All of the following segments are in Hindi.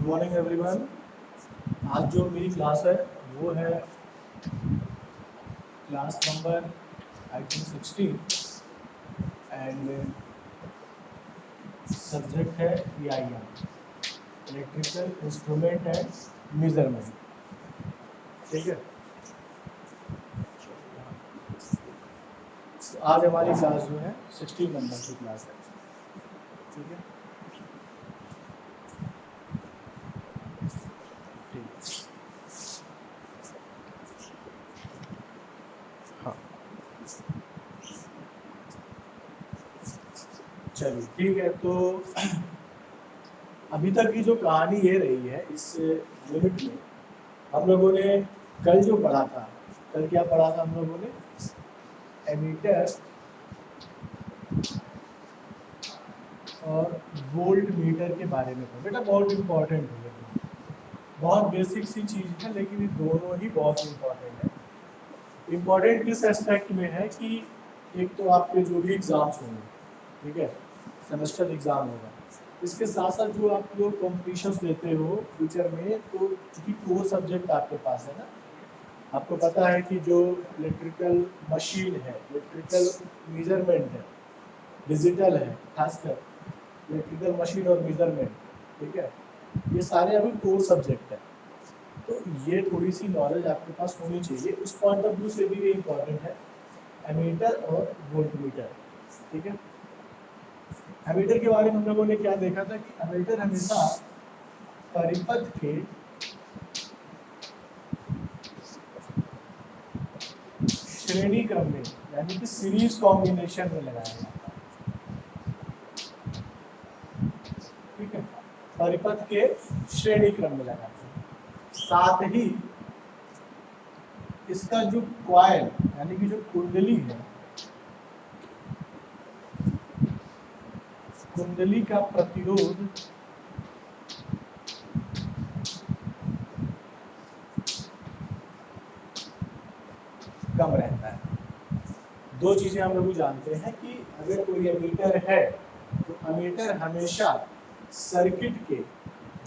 Morning everyone. आज जो मेरी क्लास है वो है class number I think 16 and subject है EIM, electrical instrument and measurement. ठीक है, तो आज हमारी क्लास जो है 16 नंबर की क्लास है। ठीक है, हाँ चलिए ठीक है। तो अभी तक की जो कहानी ये रही है इस यूनिट में, हम लोगों ने कल जो पढ़ा था, कल क्या पढ़ा था हम लोगों ने? एमीटर और वोल्ट मीटर के बारे में पढ़ा। बेटा बहुत इंपॉर्टेंट है, बहुत बेसिक सी चीज़ है, लेकिन ये दोनों ही बहुत इंपॉर्टेंट है। इंपॉर्टेंट किस एस्पेक्ट में है कि एक तो आपके जो भी एग्जाम्स होंगे, ठीक है, सेमेस्टर एग्जाम होगा, इसके साथ साथ जो आप लोग कॉम्पिटिशन्स देते हो फ्यूचर में, तो चूँकि कोर सब्जेक्ट आपके पास है ना, आपको पता है कि जो इलेक्ट्रिकल मशीन है, इलेक्ट्रिकल मेजरमेंट है, डिजिटल है, खासकर इलेक्ट्रिकल मशीन और मेजरमेंट, ठीक है, ये सारे अभी कोर सब्जेक्ट है। तो ये थोड़ी सी नॉलेज आपके पास होनी चाहिए। उस पॉइंट ऑफ व्यू से भी ये इम्पॉर्टेंट है, एमीटर और वोल्टमीटर। ठीक है, एमीटर के बारे में हम लोगों ने क्या देखा था कि एमीटर हमेशा परिपथ के श्रेणी क्रम में, यानी कि सीरीज कॉम्बिनेशन में लगाया जाता है। ठीक है, परिपथ के श्रेणी क्रम में लगाते हैं। साथ ही इसका जो कॉइल यानी कि जो कुंडली है, कुंडली का प्रतिरोध कम रहता है। दो चीजें हम लोग जानते हैं कि अगर कोई एमीटर है तो एमीटर हमेशा सर्किट के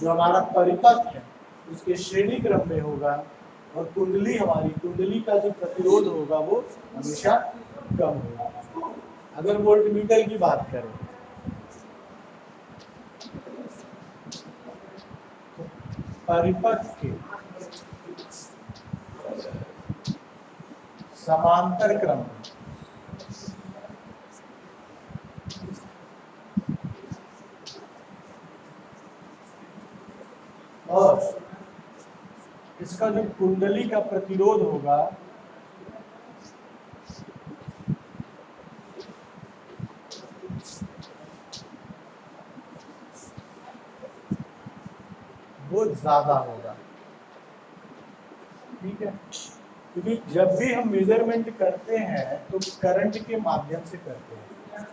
जो हमारा परिपथ है उसके श्रेणी क्रम में होगा, और कुंडली, हमारी कुंडली का जो प्रतिरोध होगा वो हमेशा कम होगा। अगर वोल्टमीटर की बात करें तो परिपथ के समांतर क्रम में और इसका जो कुंडली का प्रतिरोध होगा वो ज्यादा होगा। ठीक है, क्योंकि जब भी हम मेजरमेंट करते हैं तो करंट के माध्यम से करते हैं।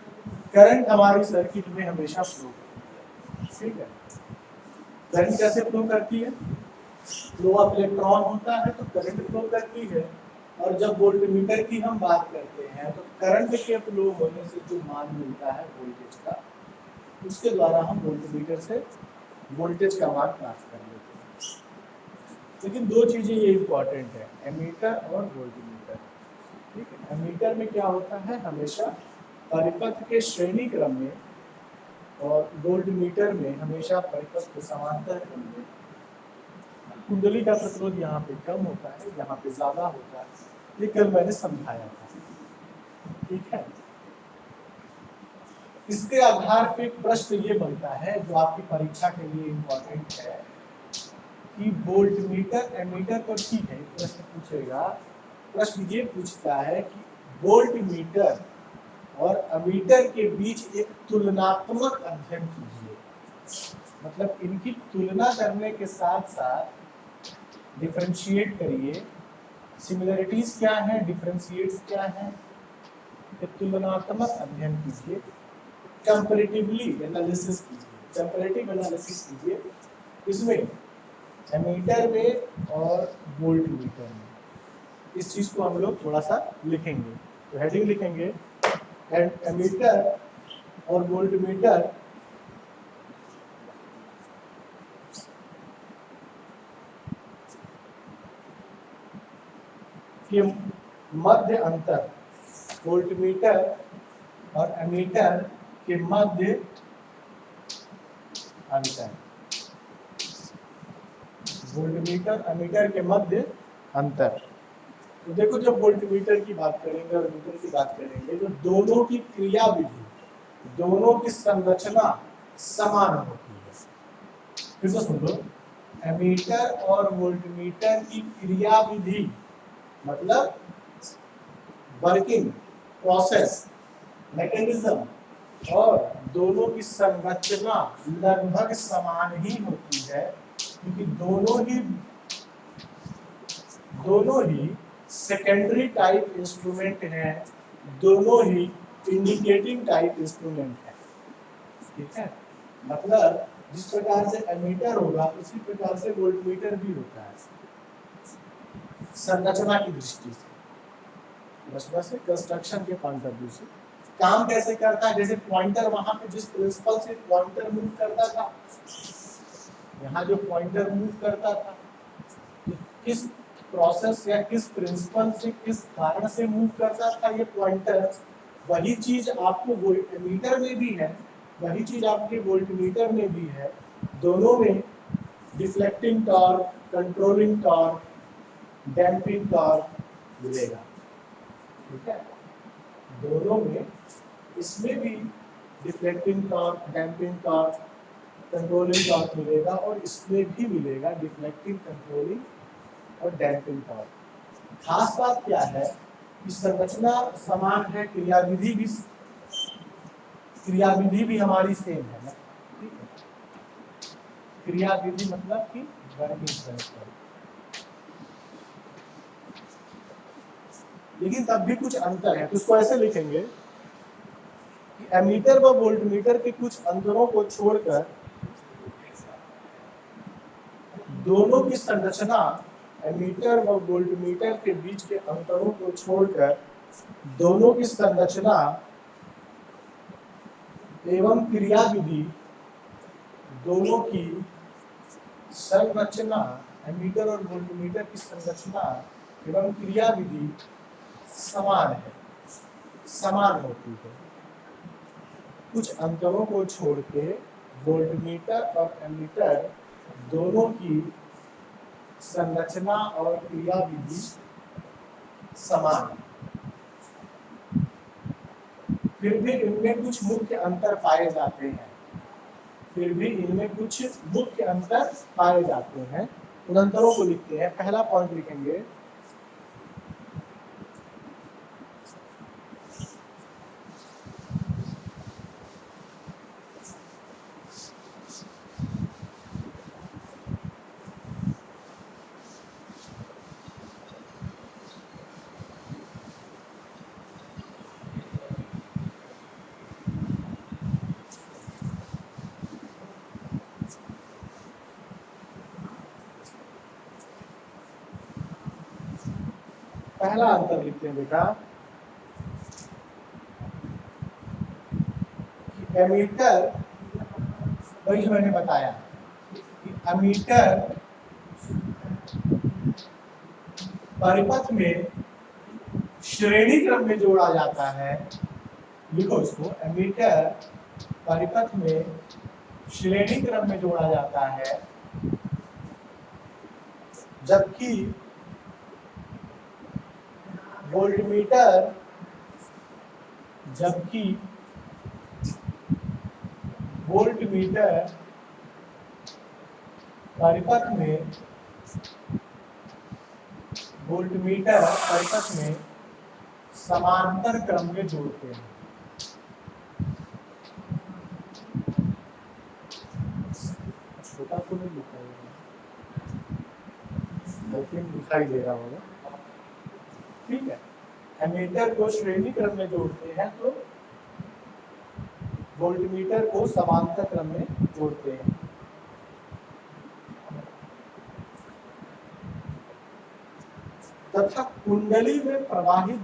करंट हमारी सर्किट में हमेशा फ्लो करती है। ठीक है, करंट कैसे फ्लो करती है? फ्लो ऑफ इलेक्ट्रॉन होता है तो करंट फ्लो करती है। और जब वोल्टमीटर की हम बात करते हैं तो करंट के फ्लो होने से जो मान मिलता है वोल्टेज का, उसके द्वारा हम वोल्टमीटर से वोल्टेज का मान प्राप्त कर लेते हैं। लेकिन दो चीजें ये इम्पोर्टेंट है, एमीटर और वोल्टमीटर। ठीक है, एमीटर में क्या होता है, हमेशा परिपथ के श्रेणी क्रम में, और वोल्टमीटर में हमेशा परिपथ के समांतर क्रम में। कुंडली का प्रतिरोध यहाँ पे कम होता है, यहाँ पे ज्यादा होता है। ये कल मैंने समझाया था। ठीक है, इसके आधार पे प्रश्न ये बनता है जो आपकी परीक्षा के लिए इम्पोर्टेंट है कि वोल्टमीटर एमीटर पर ठीक है, प्रश्न पूछेगा। प्रश्न ये पूछता है कि वोल्टमीटर और अमीटर के बीच एक तुलनात्मक अध्ययन कीजिए। मतलब इनकी तुलना करने के साथ साथ डिफरेंशिएट करिए। सिमिलरिटीज क्या है, डिफरेंशिएट्स क्या है, तुलनात्मक अध्ययन कीजिए। कंपैरेटिवली एनालिसिस कीजिए, कंपैरेटिव एनालिसिस कीजिए। इसमें एमीटर में और वोल्टमीटर में। इस चीज को हम लोग थोड़ा सा लिखेंगे, तो हेडिंग लिखेंगे एमीटर और वोल्टमीटर के मध्य अंतर, वोल्टमीटर और एमीटर के मध्य अंतर, वोल्टमीटर एमीटर के मध्य अंतर। तो देखो जब वोल्टमीटर की बात करेंगे और एमीटर की बात करेंगे तो दोनों की क्रिया विधि, दोनों की संरचना समान होती है। फिर से सुन लो, एमीटर और वोल्टमीटर की क्रिया विधि मतलब वर्किंग प्रोसेस मैकेनिज्म और दोनों की संरचना लगभग समान ही होती है, क्योंकि दोनों ही सेकेंडरी टाइप इंस्ट्रूमेंट हैं, दोनों ही इंडिकेटिंग टाइप इंस्ट्रूमेंट हैं। ठीक है, मतलब जिस प्रकार से एमीटर होगा उसी प्रकार से वोल्टमीटर भी होता है संरचना की दृष्टि से, रचना से, कंस्ट्रक्शन के पॉइंट ऑफ व्यू से। काम कैसे करता है, जैसे पॉइंटर वहां पे जिस प्रिंसिपल से पॉइंटर मूव करता था, यहाँ जो पॉइंटर मूव करता था, तो किस प्रोसेस या किस प्रिंसिपल से, किस कारण से मूव करता था ये पॉइंटर, वही चीज आपको वोल्टमीटर में भी है, वही चीज आपके वोल्टमीटर में भी है। दोनों में deflecting torque, controlling torque, damping torque मिलेगा। ठीक है, दोनों में, इसमें भी deflecting torque, damping torque, controlling torque मिलेगा और इसमें भी मिलेगा डिफ्लेक्टिंग, कंट्रोलिंग और डैम्पिंग टॉर्क। खास बात क्या है कि संरचना समान है, क्रियाविधि भी हमारी सेम है ना। ठीक है, क्रियाविधि मतलब कि वर्किंग प्रिंसिपल, लेकिन तब भी कुछ अंतर है। तो इसको ऐसे लिखेंगे कि एमीटर व वोल्टमीटर के कुछ अंतरों को छोड़कर दोनों की संरचना, एमीटर व वोल्टमीटर के बीच के अंतरों को छोड़कर दोनों की संरचना एवं क्रियाविधि, दोनों की संरचना, एमीटर और वोल्टमीटर की संरचना एवं क्रियाविधि समान है, समान होती है। कुछ अंतरों को छोड़ के वोल्टमीटर और एमीटर दोनों की संरचना और क्रियाविधि समान है। फिर भी इनमें कुछ मुख्य अंतर पाए जाते हैं, फिर भी इनमें कुछ मुख्य अंतर पाए जाते हैं। उन अंतरों को लिखते हैं। पहला पॉइंट लिखेंगे पहला अंतर लिखते हैं बेटा कि एमीटर, वही जो मैंने बताया कि एमीटर परिपथ में श्रेणी क्रम में जोड़ा जाता है। लिखो इसको, एमीटर परिपथ में श्रेणी क्रम में जोड़ा जाता है, जबकि वोल्टमीटर परिपथ में समांतर क्रम में जोड़ते हैं। छोटा तो नहीं लिखा है, लेकिन दिखाई दे रहा होगा। ठीक है, एमीटर को श्रेणी क्रम में जोड़ते हैं तो वोल्टमीटर को समांतर क्रम में जोड़ते हैं। तथा कुंडली में प्रवाहित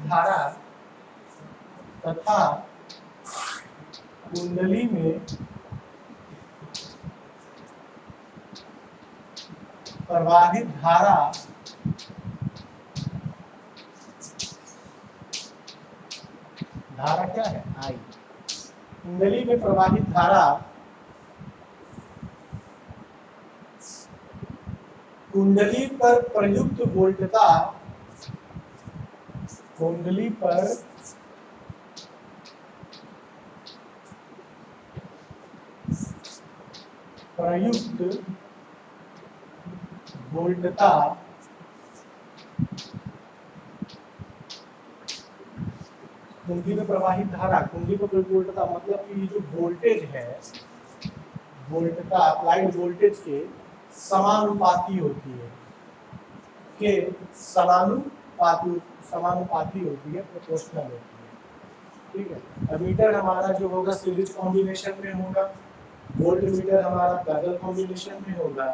धारा धारा क्या है? आई। कुंडली में प्रवाहित धारा कुंडली पर प्रयुक्त वोल्टता, कुंडली पर प्रयुक्त वोल्टता कुंडली में प्रवाहित धारा, कुंडली पर प्रयुक्त वोल्टता मतलब कि जो वोल्टेज है, वोल्टता अप्लाइड वोल्टेज के समानुपाती होती है, के समानुपाती होती है, प्रोपोर्शनल होती है। ठीक है। मीटर हमारा जो होगा सीरीज कॉम्बिनेशन में होगा, वोल्ट मीटर हमारा पैरेलल कॉम्बिनेशन में होगा,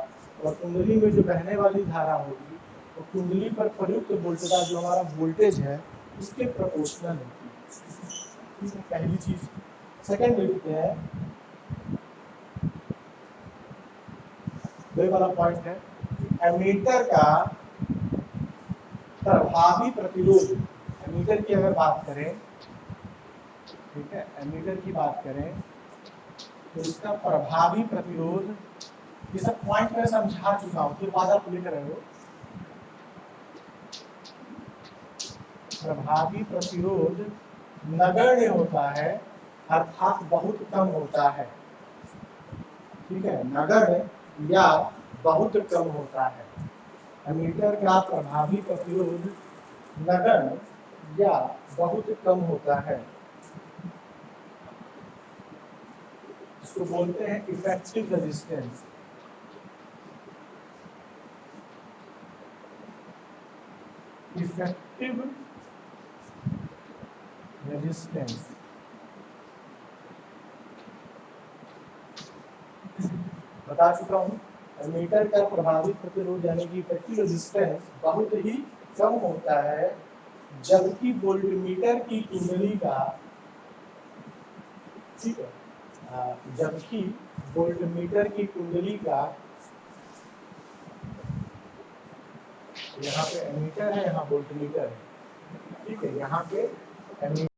और कुंडली में जो बहने वाली धारा होगी वो कुंडली पर प्रयुक्त वोल्टता जो हमारा वोल्टेज है उसके प्रोपोर्शनल होती है। पहली चीज। सेकंड देखते हैं, दो वाला पॉइंट है एमीटर का प्रभावी प्रतिरोध। एमीटर की अगर बात करें, ठीक है, एमीटर की बात करें तो इसका प्रभावी प्रतिरोध, ये सब पॉइंट मैं समझा चुका हूं, फिर बाद आप लिख रहे हो। प्रभावी प्रतिरोध नगण्य होता है, अर्थात बहुत कम होता है। ठीक है, नगण्य या बहुत कम होता है। एमीटर का प्रभावी प्रतिरोध नगण्य या बहुत कम होता है, इसको बोलते हैं इफेक्टिव रेजिस्टेंस। इफेक्टिव रेजिस्टेंस बता चुका हूं। एमीटर का प्रभावी प्रतिरोध यानी कि इफेक्टिव रेजिस्टेंस बहुत ही कम होता है, जबकि वोल्टमीटर की कुंडली का, ठीक है, जबकि वोल्टमीटर की कुंडली का, यहाँ पे एमीटर है, यहाँ वोल्टमीटर है, ठीक है, यहाँ पे एमीटर